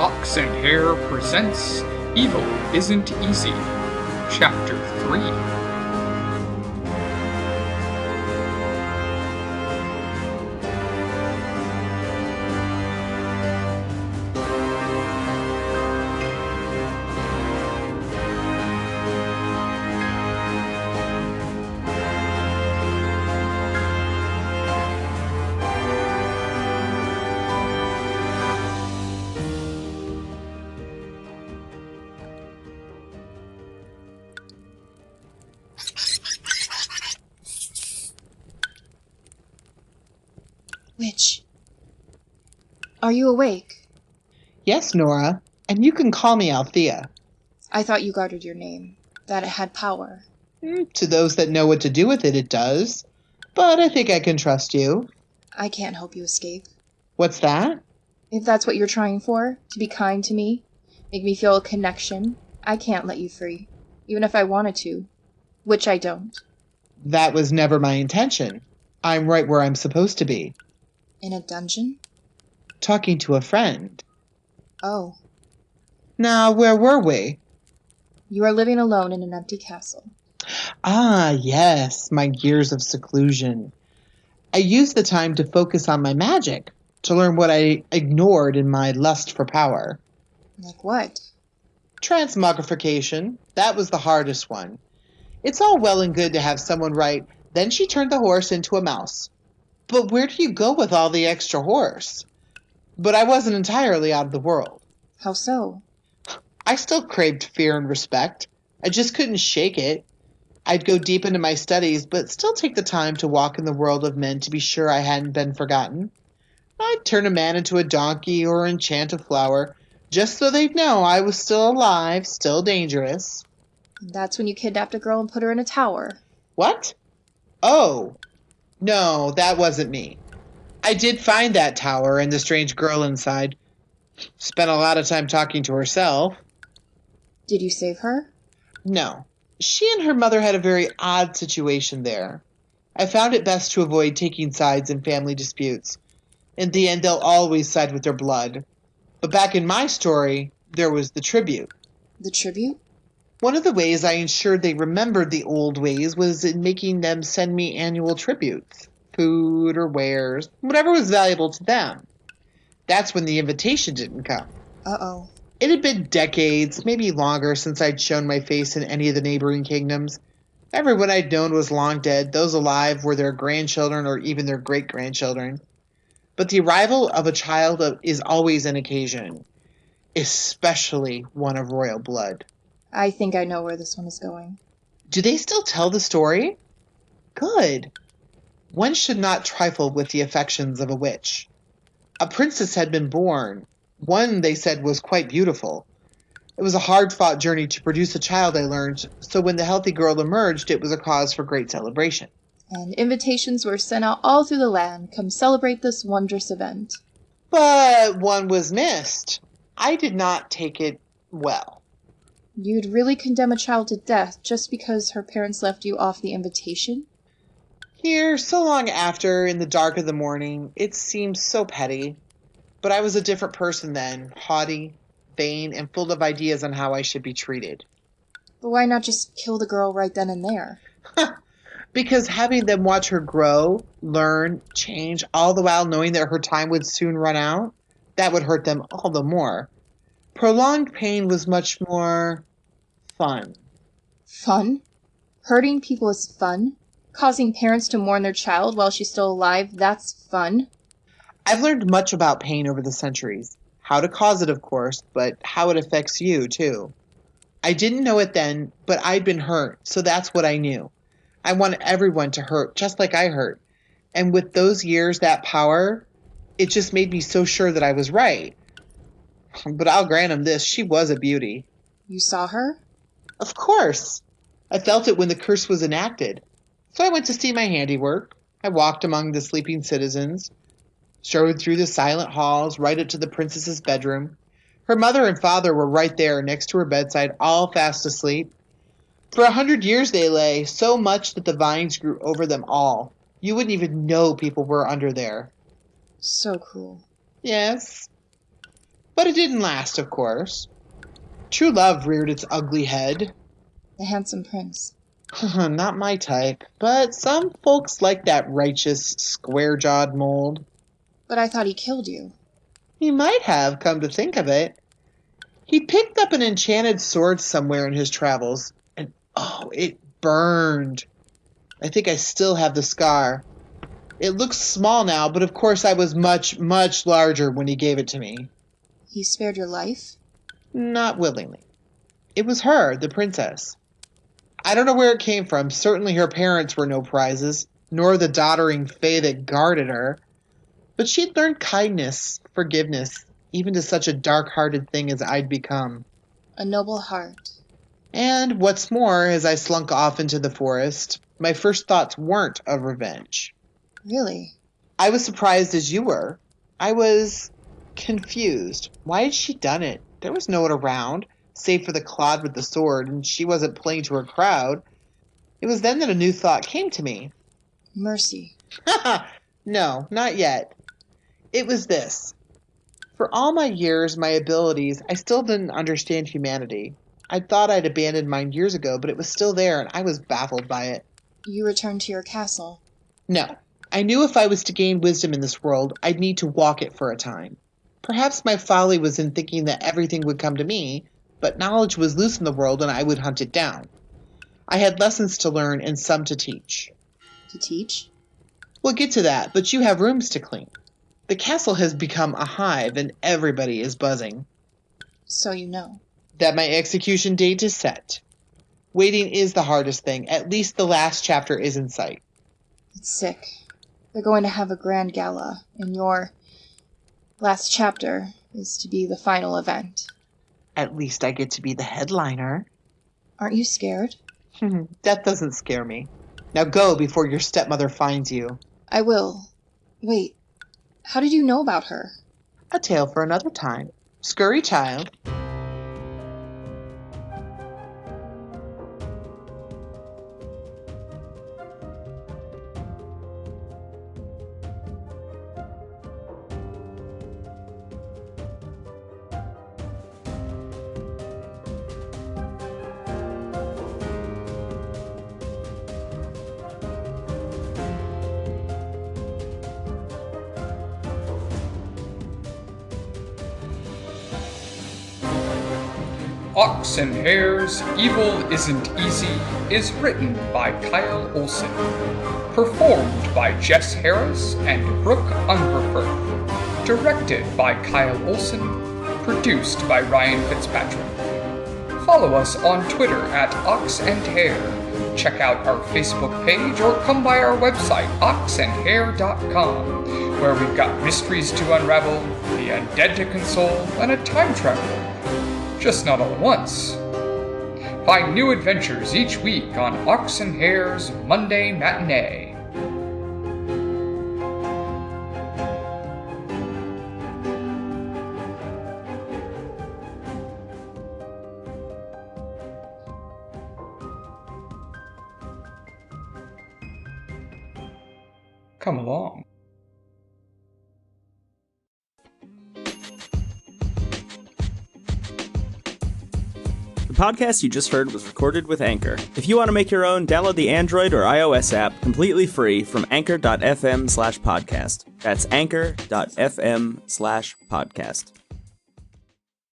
Ox and Hare presents Evil Isn't Easy, Chapter 3. Witch, are you awake? Yes, Nora, and you can call me Althea. I thought you guarded your name, that it had power. To those that know what to do with it, it does. But I think I can trust you. I can't help you escape. What's that? If that's what you're trying for, to be kind to me, make me feel a connection, I can't let you free, even if I wanted to, which I don't. That was never my intention. I'm right where I'm supposed to be. In a dungeon? Talking to a friend. Oh, Now, where were we? you are living alone in an empty castle. Ah, yes, my years of seclusion. I used the time to focus on my magic, to learn what I ignored in my lust for power. Like what? Transmogrification, that was the hardest one. It's all well and good to have someone write, "Then she turned the horse into a mouse." But where do you go with all the extra horse? But I wasn't entirely out of the world. How so? I still craved fear and respect. I just couldn't shake it. I'd go deep into my studies, but still take the time to walk in the world of men to be sure I hadn't been forgotten. I'd turn a man into a donkey or enchant a flower, just so they'd know I was still alive, still dangerous. And that's when you kidnapped a girl and put her in a tower. What? Oh, no, that wasn't me. I did find that tower and the strange girl inside. Spent a lot of time talking to herself. Did you save her? No. She and her mother had a very odd situation there. I found it best to avoid taking sides in family disputes. In the end, they'll always side with their blood. But back in my story, there was the tribute. The tribute? One of the ways I ensured they remembered the old ways was in making them send me annual tributes. Food or wares, whatever was valuable to them. That's when the invitation didn't come. Uh-oh. It had been decades, maybe longer, since I'd shown my face in any of the neighboring kingdoms. Everyone I'd known was long dead. Those alive were their grandchildren or even their great-grandchildren. But the arrival of a child is always an occasion, especially one of royal blood. I think I know where this one is going. Do they still tell the story? Good. One should not trifle with the affections of a witch. A princess had been born. One, they said, was quite beautiful. It was a hard-fought journey to produce a child, I learned, so when the healthy girl emerged, it was a cause for great celebration. And invitations were sent out all through the land. Come celebrate this wondrous event. But one was missed. I did not take it well. You'd really condemn a child to death just because her parents left you off the invitation? Here, so long after, in the dark of the morning, it seems so petty. But I was a different person then, haughty, vain, and full of ideas on how I should be treated. But why not just kill the girl right then and there? Because having them watch her grow, learn, change, all the while knowing that her time would soon run out, that would hurt them all the more. Prolonged pain was much more fun. Fun? Hurting people is fun? Causing parents to mourn their child while she's still alive, that's fun? I've learned much about pain over the centuries. How to cause it, of course, but how it affects you, too. I didn't know it then, but I'd been hurt, so that's what I knew. I wanted everyone to hurt, just like I hurt. And with those years, that power, it just made me so sure that I was right. But I'll grant him this, she was a beauty. You saw her? Of course. I felt it when the curse was enacted. So I went to see my handiwork. I walked among the sleeping citizens, strode through the silent halls, right up to the princess's bedroom. Her mother and father were right there next to her bedside, all fast asleep. For 100 years they lay, so much that the vines grew over them all. You wouldn't even know people were under there. So cruel. Yes. But it didn't last, of course. True love reared its ugly head. The handsome prince. Not my type, but some folks like that righteous, square-jawed mold. But I thought he killed you. He might have, come to think of it. He picked up an enchanted sword somewhere in his travels, and oh, it burned. I think I still have the scar. It looks small now, but of course I was much, much larger when he gave it to me. He spared your life? Not willingly. It was her, the princess. I don't know where it came from. Certainly her parents were no prizes, nor the doddering fae that guarded her. But she'd learned kindness, forgiveness, even to such a dark-hearted thing as I'd become. A noble heart. And what's more, as I slunk off into the forest, my first thoughts weren't of revenge. Really? I was surprised as you were. I was confused. Why had she done it? There was no one around, save for the clod with the sword, and she wasn't playing to her crowd. It was then that a new thought came to me. Mercy. No, not yet. It was this. For all my years, my abilities, I still didn't understand humanity. I thought I'd abandoned mine years ago, but it was still there, and I was baffled by it. You returned to your castle. No. I knew if I was to gain wisdom in this world, I'd need to walk it for a time. Perhaps my folly was in thinking that everything would come to me, but knowledge was loose in the world and I would hunt it down. I had lessons to learn and some to teach. To teach? We'll get to that, but you have rooms to clean. The castle has become a hive and everybody is buzzing. So you know. That my execution date is set. Waiting is the hardest thing. At least the last chapter is in sight. It's sick. They're going to have a grand gala, and your last chapter is to be the final event. At least I get to be the headliner. Aren't you scared? Death doesn't scare me. Now go before your stepmother finds you. I will. Wait, how did you know about her? A tale for another time. Scurry, child. Ox and Hare's Evil Isn't Easy is written by Kyle Olson, performed by Jess Harris and Brooke Ungerford, directed by Kyle Olson, produced by Ryan Fitzpatrick. Follow us on Twitter at Ox and Hare. Check out our Facebook page or come by our website, oxandhare.com, where we've got mysteries to unravel, the undead to console, and a time traveler. Just not all at once. Find new adventures each week on Ox and Hare's Monday Matinee. Come along. The podcast you just heard was recorded with Anchor. If you want to make your own, download the Android or iOS app completely free from anchor.fm/podcast. That's anchor.fm/podcast.